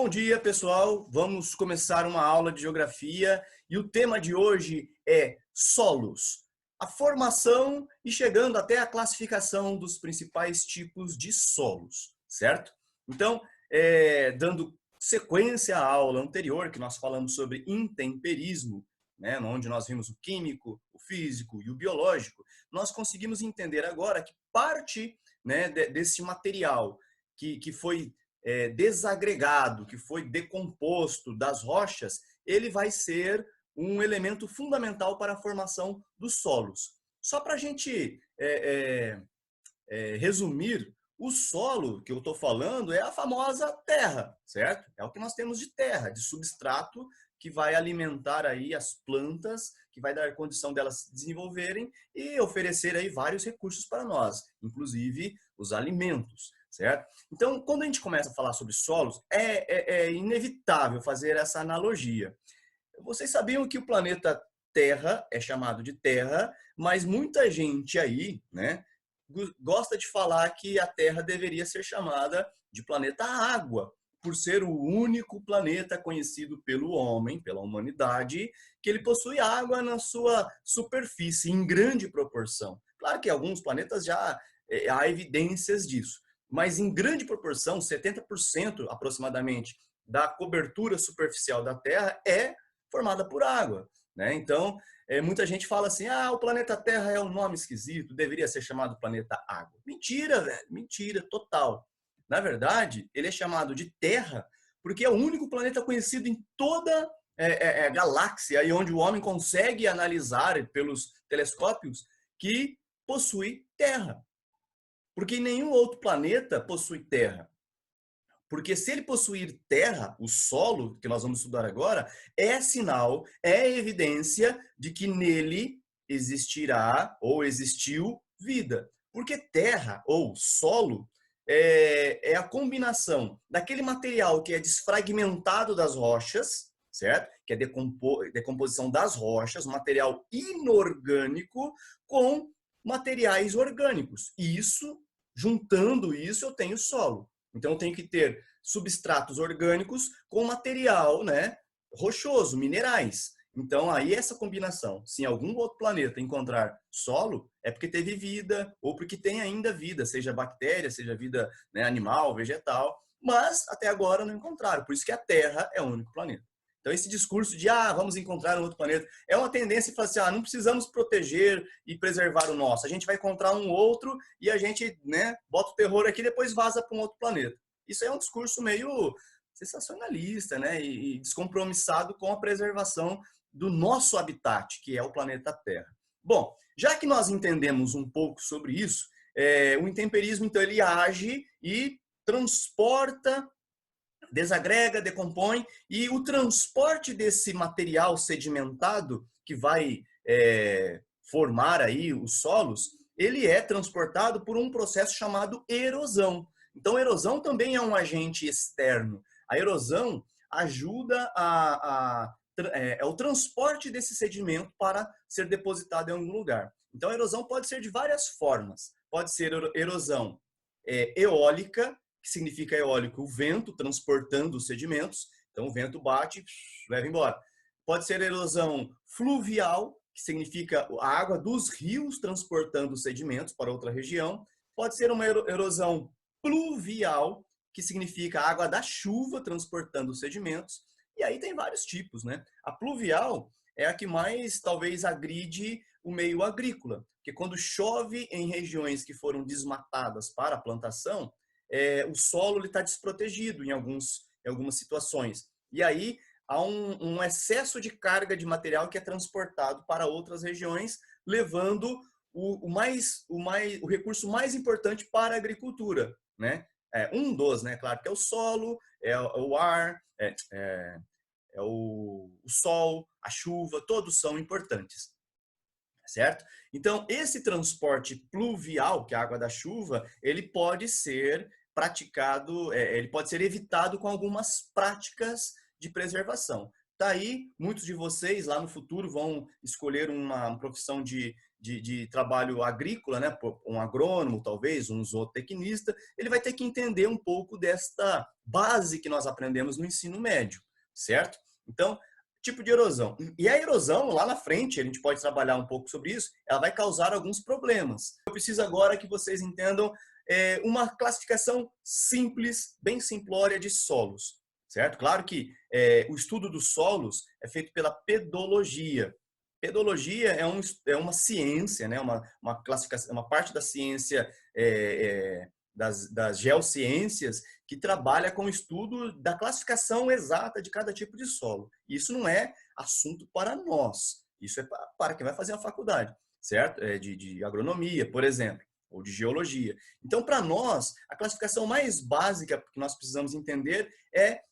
Bom dia, pessoal. Vamos começar uma aula de geografia e o tema de hoje é solos. A formação e chegando até a classificação dos principais tipos de solos, certo? Então, dando sequência à aula anterior, que nós falamos sobre intemperismo, né, onde nós vimos o químico, o físico e o biológico, nós conseguimos entender agora que parte, né, desse material que foi desagregado, que foi decomposto das rochas, ele vai ser um elemento fundamental para a formação dos solos. Só para a gente resumir, o solo que eu estou falando é a famosa terra, certo? É o que nós temos de terra, de substrato que vai alimentar aí as plantas, que vai dar condição delas se desenvolverem e oferecer aí vários recursos para nós, inclusive os alimentos, certo? Então, quando a gente começa a falar sobre solos, é inevitável fazer essa analogia. Vocês sabiam que o planeta Terra é chamado de Terra, mas muita gente aí, né, gosta de falar que a Terra deveria ser chamada de planeta Água, por ser o único planeta conhecido pelo homem, pela humanidade, que ele possui água na sua superfície, em grande proporção. Claro que alguns planetas já há evidências disso, mas em grande proporção, 70% aproximadamente da cobertura superficial da Terra é formada por água, né? Então, muita gente fala assim, o planeta Terra é um nome esquisito, deveria ser chamado planeta Água. Mentira, velho, mentira, total. Na verdade, ele é chamado de Terra porque é o único planeta conhecido em toda a galáxia e onde o homem consegue analisar pelos telescópios que possui terra. Porque nenhum outro planeta possui terra. Porque se ele possuir terra, o solo, que nós vamos estudar agora, é sinal, é evidência de que nele existirá ou existiu vida. Porque terra ou solo é a combinação daquele material que é desfragmentado das rochas, certo? Que é decomposição das rochas, material inorgânico com materiais orgânicos. E isso, juntando isso, eu tenho solo. Então, eu tenho que ter substratos orgânicos com material, né, rochoso, minerais. Então, aí essa combinação, se em algum outro planeta encontrar solo, é porque teve vida ou porque tem ainda vida, seja bactéria, seja vida, né, animal, vegetal, mas até agora não encontraram. Por isso que a Terra é o único planeta. Então, esse discurso de, vamos encontrar um outro planeta, é uma tendência para falar assim, não precisamos proteger e preservar o nosso. A gente vai encontrar um outro e a gente, né, bota o terror aqui e depois vaza para um outro planeta. Isso é um discurso meio sensacionalista, né, e descompromissado com a preservação do nosso habitat, que é o planeta Terra. Bom, já que nós entendemos um pouco sobre isso, o intemperismo, então, ele age e transporta, desagrega, decompõe, e o transporte desse material sedimentado que vai formar aí os solos, ele é transportado por um processo chamado erosão. Então, a erosão também é um agente externo. A erosão ajuda o transporte desse sedimento para ser depositado em algum lugar. Então, a erosão pode ser de várias formas. Pode ser erosão eólica, que significa eólico, o vento transportando os sedimentos. Então, o vento bate, leva embora. Pode ser erosão fluvial, que significa a água dos rios transportando os sedimentos para outra região. Pode ser uma erosão pluvial, que significa a água da chuva transportando os sedimentos. E aí tem vários tipos, né? A pluvial é a que mais talvez agride o meio agrícola, porque quando chove em regiões que foram desmatadas para a plantação, o solo está desprotegido em algumas situações. E aí há um excesso de carga de material que é transportado para outras regiões, levando o recurso mais importante para a agricultura, né? Um dos, né? Claro que é o solo, é o ar, o sol, a chuva, todos são importantes, certo? Então, esse transporte pluvial, que é a água da chuva, ele pode ser praticado, ele pode ser evitado com algumas práticas de preservação. está aí, muitos de vocês lá no futuro vão escolher uma profissão de trabalho agrícola, né? Um agrônomo, talvez, um zootecnista, ele vai ter que entender um pouco desta base que nós aprendemos no ensino médio, certo? Então, tipo de erosão. E a erosão, lá na frente, a gente pode trabalhar um pouco sobre isso, ela vai causar alguns problemas. Eu preciso agora que vocês entendam uma classificação simples, bem simplória de solos, certo? Claro que o estudo dos solos é feito pela pedologia. Pedologia é uma ciência, né? Uma classificação, uma parte da ciência das geociências que trabalha com o estudo da classificação exata de cada tipo de solo. Isso não é assunto para nós, isso é para quem vai fazer a faculdade, certo? De agronomia, por exemplo, ou de geologia. Então, para nós, a classificação mais básica que nós precisamos entender é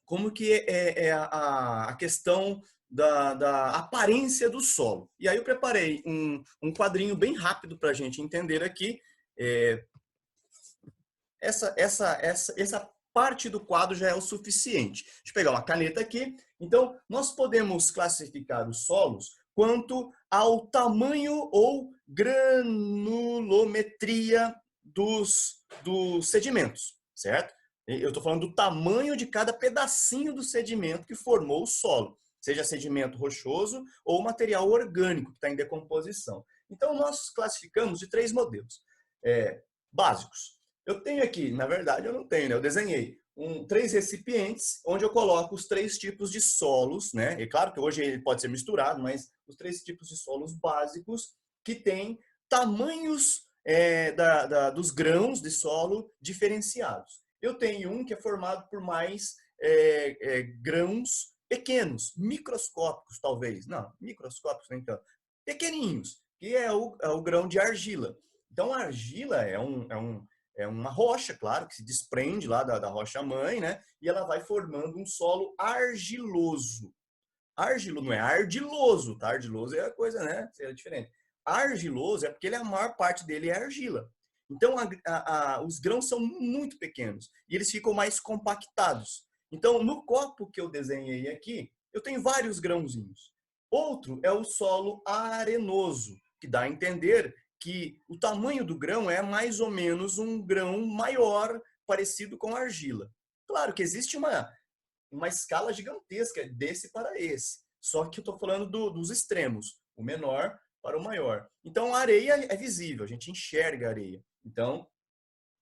como que é a questão da aparência do solo. E aí eu preparei um quadrinho bem rápido para a gente entender aqui. Essa parte do quadro já é o suficiente. Deixa eu pegar uma caneta aqui. Então, nós podemos classificar os solos quanto ao tamanho ou granulometria dos sedimentos, certo? Eu estou falando do tamanho de cada pedacinho do sedimento que formou o solo, seja sedimento rochoso ou material orgânico que está em decomposição. Então, nós classificamos de 3 modelos básicos. Eu tenho aqui, na verdade eu não tenho, né? Eu desenhei 3 recipientes onde eu coloco os 3 tipos de solos, né? E claro que hoje ele pode ser misturado, mas os 3 tipos de solos básicos que têm tamanhos dos grãos de solo diferenciados. Eu tenho um que é formado por mais grãos pequenos, microscópicos talvez, não, microscópicos nem tanto, pequeninhos, que é o grão de argila. Então a argila é uma rocha, claro, que se desprende lá da rocha-mãe, né? E ela vai formando um solo argiloso. Não é ardiloso, tá? Ardiloso é a coisa, né? É diferente. Argiloso é porque a maior parte dele é argila. Então, os grãos são muito pequenos e eles ficam mais compactados. Então, no copo que eu desenhei aqui, eu tenho vários grãozinhos. Outro é o solo arenoso, que dá a entender que o tamanho do grão é mais ou menos um grão maior, parecido com argila. Claro que existe uma escala gigantesca desse para esse, só que eu estou falando dos extremos, o menor para o maior. Então, a areia é visível, a gente enxerga a areia. Então,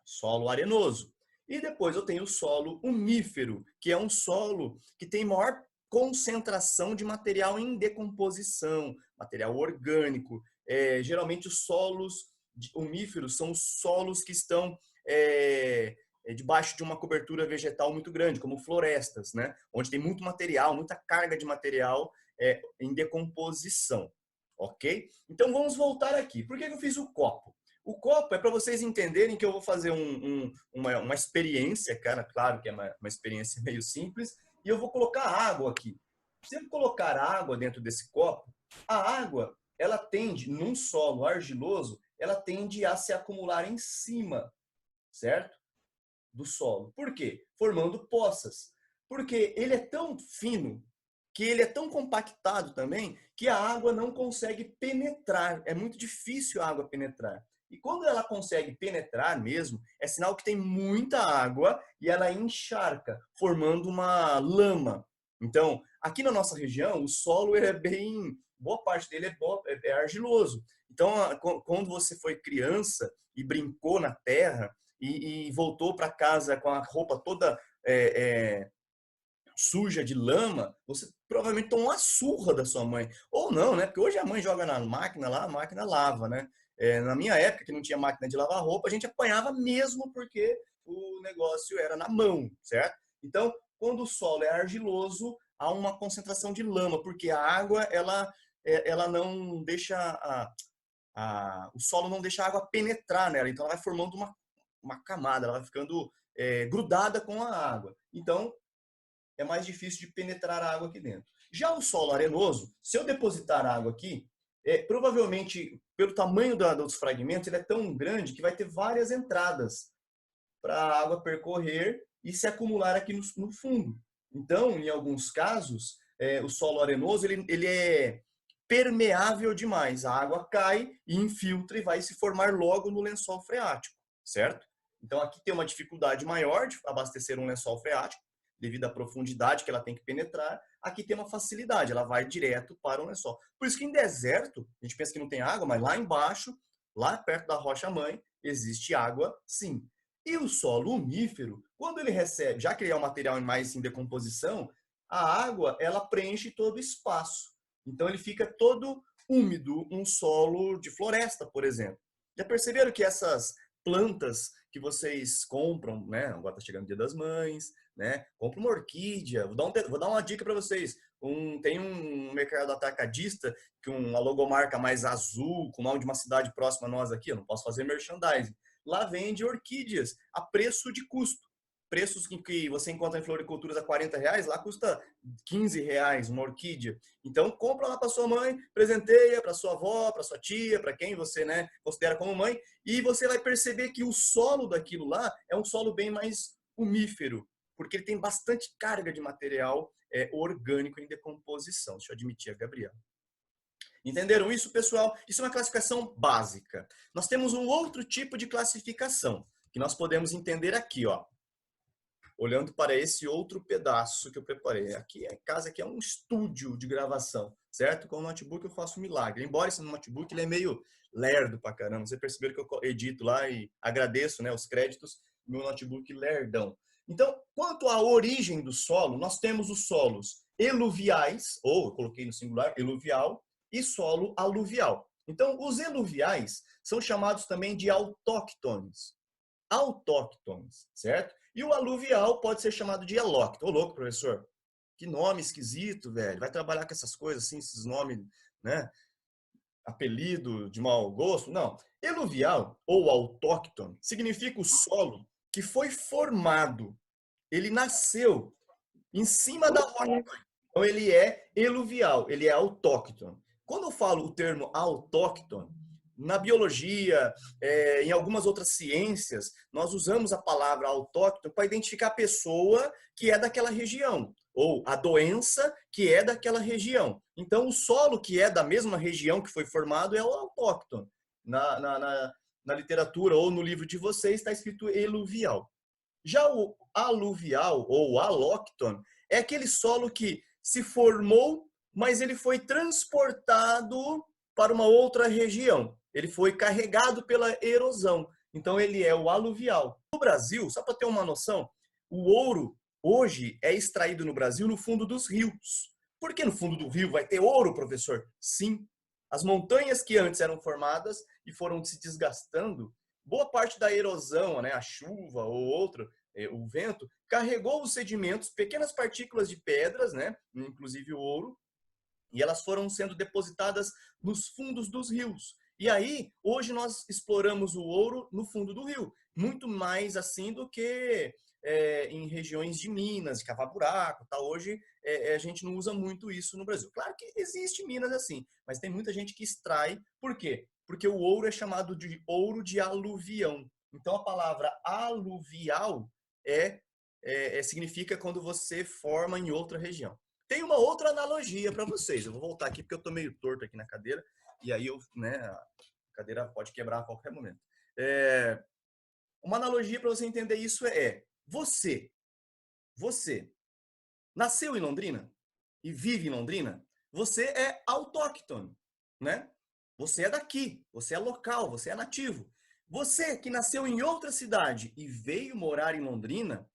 solo arenoso. E depois eu tenho o solo umífero, que é um solo que tem maior concentração de material em decomposição, material orgânico. Geralmente os solos umíferos são os solos que estão debaixo de uma cobertura vegetal muito grande, como florestas, né? Onde tem muito material, muita carga de material em decomposição. Ok? Então vamos voltar aqui. Por que eu fiz o copo? O copo é para vocês entenderem que eu vou fazer uma experiência, cara, claro que é uma experiência meio simples, e eu vou colocar água aqui. Se eu colocar água dentro desse copo, a água, ela tende, num solo argiloso, ela tende a se acumular em cima, certo? Do solo. Por quê? Formando poças. Porque ele é tão fino, que ele é tão compactado também, que a água não consegue penetrar. É muito difícil a água penetrar. E quando ela consegue penetrar mesmo, é sinal que tem muita água e ela encharca, formando uma lama. Então, aqui na nossa região, o solo boa parte dele é argiloso. Então, quando você foi criança e brincou na terra e voltou para casa com a roupa toda suja de lama, você provavelmente tomou uma surra da sua mãe. Ou não, né? Porque hoje a mãe joga na máquina lá, a máquina lava, né? Na minha época, que não tinha máquina de lavar roupa, a gente apanhava mesmo porque o negócio era na mão, certo? Então, quando o solo é argiloso, há uma concentração de lama, porque a água, ela não deixa o solo não deixa a água penetrar nela, então ela vai formando uma camada, ela vai ficando grudada com a água. Então, é mais difícil de penetrar a água aqui dentro. Já o solo arenoso, se eu depositar água aqui, provavelmente, pelo tamanho dos fragmentos, ele é tão grande que vai ter várias entradas para a água percorrer e se acumular aqui no fundo. Então, em alguns casos, o solo arenoso ele é permeável demais. A água cai e infiltra e vai se formar logo no lençol freático, certo? Então, aqui tem uma dificuldade maior de abastecer um lençol freático, devido à profundidade que ela tem que penetrar. Aqui tem uma facilidade, ela vai direto para o lençol. Por isso que em deserto, a gente pensa que não tem água, mas lá embaixo, lá perto da rocha-mãe, existe água sim. E o solo umífero, quando ele recebe, já que ele é um material mais em decomposição, a água ela preenche todo o espaço. Então ele fica todo úmido, um solo de floresta, por exemplo. Já perceberam que essas plantas que vocês compram, né? Agora está chegando o Dia das Mães, né? Compra uma orquídea. Vou dar uma dica para vocês. Tem um mercado atacadista que uma logomarca mais azul, com o nome de uma cidade próxima a nós aqui, eu não posso fazer merchandising. Lá vende orquídeas a preço de custo. Preços que você encontra em floriculturas a R$ 40, lá custa R$ 15 uma orquídea. Então, compra lá para sua mãe, presenteia para sua avó, para sua tia, para quem você, né, considera como mãe, e você vai perceber que o solo daquilo lá é um solo bem mais umífero, porque ele tem bastante carga de material orgânico em decomposição. Deixa eu admitir a Gabriela. Entenderam isso, pessoal? Isso é uma classificação básica. Nós temos um outro tipo de classificação, que nós podemos entender aqui, ó. Olhando para esse outro pedaço que eu preparei. Aqui a casa aqui é um estúdio de gravação, certo? Com o notebook eu faço milagre. Embora esse notebook ele é meio lerdo pra caramba. Vocês perceberam que eu edito lá e agradeço, né, os créditos, meu notebook lerdão. Então, quanto à origem do solo, nós temos os solos eluviais, ou eu coloquei no singular, eluvial, e solo aluvial. Então, os eluviais são chamados também de autóctones. Autóctones, certo? E o aluvial pode ser chamado de alóctone. Ô, louco, professor. Que nome esquisito, velho. Vai trabalhar com essas coisas assim, esses nomes, né? Apelido de mau gosto. Não. Eluvial ou autóctone significa o solo que foi formado. Ele nasceu em cima da rocha. Então ele é eluvial, ele é autóctone. Quando eu falo o termo autóctone, na biologia, em algumas outras ciências, nós usamos a palavra autóctone para identificar a pessoa que é daquela região, ou a doença que é daquela região. Então, o solo que é da mesma região que foi formado é o autóctone. Na literatura ou no livro de vocês está escrito eluvial. Já o aluvial ou alóctone é aquele solo que se formou, mas ele foi transportado para uma outra região. Ele foi carregado pela erosão. Então ele é o aluvial. No Brasil, só para ter uma noção, o ouro hoje é extraído no Brasil no fundo dos rios. Por que no fundo do rio vai ter ouro, professor? Sim. As montanhas que antes eram formadas e foram se desgastando, boa parte da erosão, né, a chuva ou outro, o vento, carregou os sedimentos, pequenas partículas de pedras, né, inclusive o ouro, e elas foram sendo depositadas nos fundos dos rios. E aí, hoje nós exploramos o ouro no fundo do rio, muito mais assim do que em regiões de minas, de cavar buraco, tá? Hoje a gente não usa muito isso no Brasil. Claro que existe minas assim, mas tem muita gente que extrai. Por quê? Porque o ouro é chamado de ouro de aluvião. Então a palavra aluvial significa quando você forma em outra região. Tem uma outra analogia para vocês. Eu vou voltar aqui porque eu estou meio torto aqui na cadeira e aí a cadeira pode quebrar a qualquer momento. Uma analogia para você entender isso você nasceu em Londrina e vive em Londrina, você é autóctone, né? Você é daqui, você é local, você é nativo. Você que nasceu em outra cidade e veio morar em Londrina,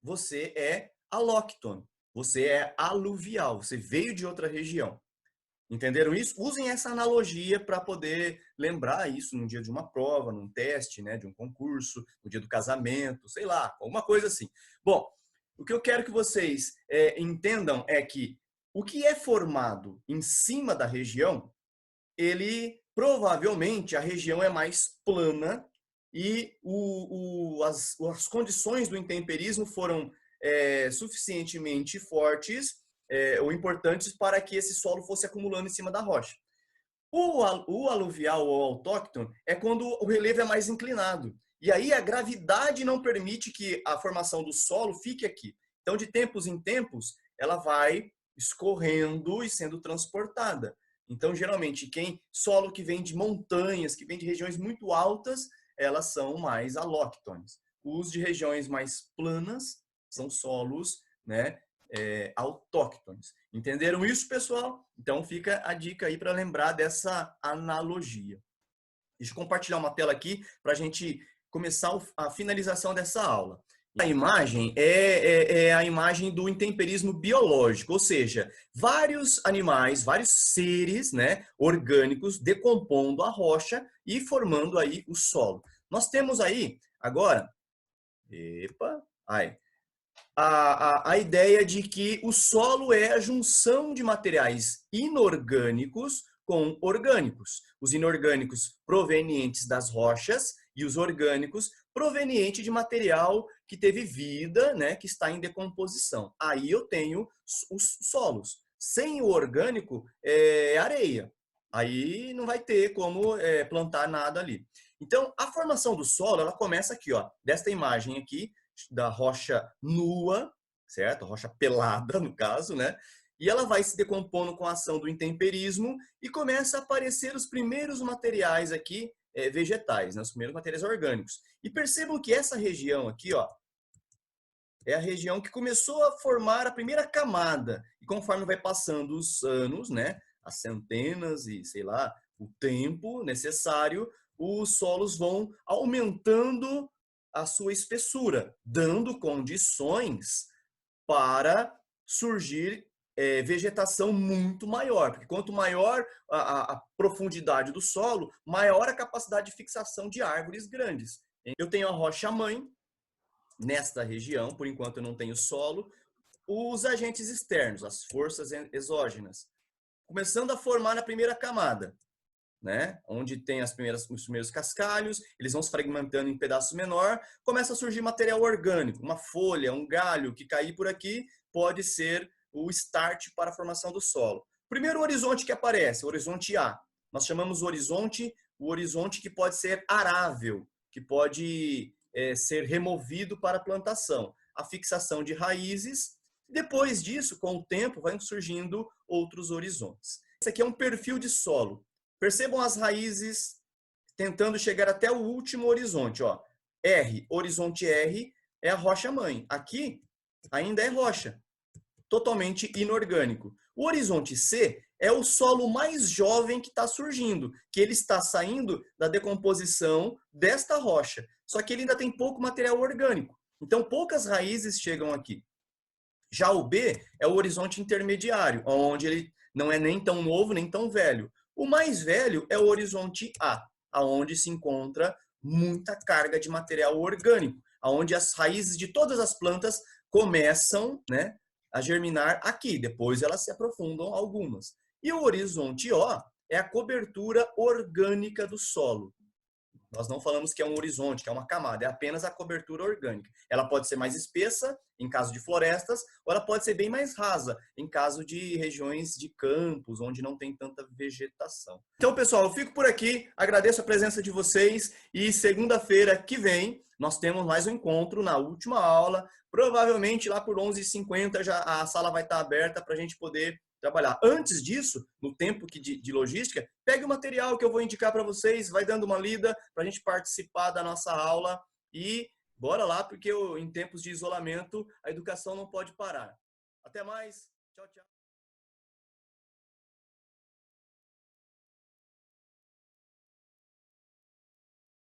você é alóctone. Você é aluvial, você veio de outra região. Entenderam isso? Usem essa analogia para poder lembrar isso num dia de uma prova, num teste, né, de um concurso, no dia do casamento, sei lá, alguma coisa assim. Bom, o que eu quero que vocês entendam é que o que é formado em cima da região, ele provavelmente a região é mais plana e as condições do intemperismo foram suficientemente fortes ou importantes para que esse solo fosse acumulando em cima da rocha. O aluvial ou autóctone é quando o relevo é mais inclinado. E aí a gravidade não permite que a formação do solo fique aqui. Então, de tempos em tempos, ela vai escorrendo e sendo transportada. Então, geralmente, solo que vem de montanhas, que vem de regiões muito altas, elas são mais alóctones. Os de regiões mais planas são solos, né, autóctones. Entenderam isso, pessoal? Então, fica a dica aí para lembrar dessa analogia. Deixa eu compartilhar uma tela aqui para a gente começar a finalização dessa aula. A imagem é a imagem do intemperismo biológico, ou seja, vários animais, vários seres, né, orgânicos decompondo a rocha e formando aí o solo. Nós temos aí, agora, a ideia de que o solo é a junção de materiais inorgânicos com orgânicos. Os inorgânicos provenientes das rochas e os orgânicos provenientes de material que teve vida, né, que está em decomposição. Aí eu tenho os solos. Sem o orgânico, é areia. Aí não vai ter como plantar nada ali. Então, a formação do solo, ela começa aqui, ó, desta imagem aqui, da rocha nua, certo? A rocha pelada, no caso, né? E ela vai se decompondo com a ação do intemperismo e começa a aparecer os primeiros materiais aqui vegetais, né? Os primeiros materiais orgânicos. E percebam que essa região aqui, ó, é a região que começou a formar a primeira camada. E conforme vai passando os anos, né? As centenas e, sei lá, o tempo necessário, os solos vão aumentando a sua espessura, dando condições para surgir vegetação muito maior. Porque quanto maior a profundidade do solo, maior a capacidade de fixação de árvores grandes. Eu tenho a rocha-mãe nesta região, por enquanto eu não tenho solo, os agentes externos, as forças exógenas, começando a formar na primeira camada, né? Onde tem os primeiros cascalhos, eles vão se fragmentando em pedaços menor, começa a surgir material orgânico, uma folha, um galho que cair por aqui pode ser o start para a formação do solo. Primeiro horizonte que aparece, o horizonte A. Nós chamamos o horizonte que pode ser arável, que pode ser removido para a plantação. A fixação de raízes. Depois disso, com o tempo, vão surgindo outros horizontes. Esse aqui é um perfil de solo. Percebam as raízes tentando chegar até o último horizonte. Ó. R, horizonte R, é a rocha-mãe. Aqui ainda é rocha, totalmente inorgânico. O horizonte C é o solo mais jovem que está surgindo, que ele está saindo da decomposição desta rocha. Só que ele ainda tem pouco material orgânico. Então, poucas raízes chegam aqui. Já o B é o horizonte intermediário, onde ele não é nem tão novo, nem tão velho. O mais velho é o horizonte A, aonde se encontra muita carga de material orgânico, aonde as raízes de todas as plantas começam, né, a germinar aqui, depois elas se aprofundam algumas. E o horizonte O é a cobertura orgânica do solo. Nós não falamos que é um horizonte, que é uma camada, é apenas a cobertura orgânica. Ela pode ser mais espessa, em caso de florestas, ou ela pode ser bem mais rasa, em caso de regiões de campos, onde não tem tanta vegetação. Então, pessoal, eu fico por aqui, agradeço a presença de vocês e segunda-feira que vem nós temos mais um encontro na última aula, provavelmente lá por 11h50 já a sala vai estar aberta para a gente poder trabalhar. Antes disso, no tempo de logística, pegue o material que eu vou indicar para vocês, vai dando uma lida para a gente participar da nossa aula e bora lá, porque em tempos de isolamento a educação não pode parar. Até mais, tchau, tchau.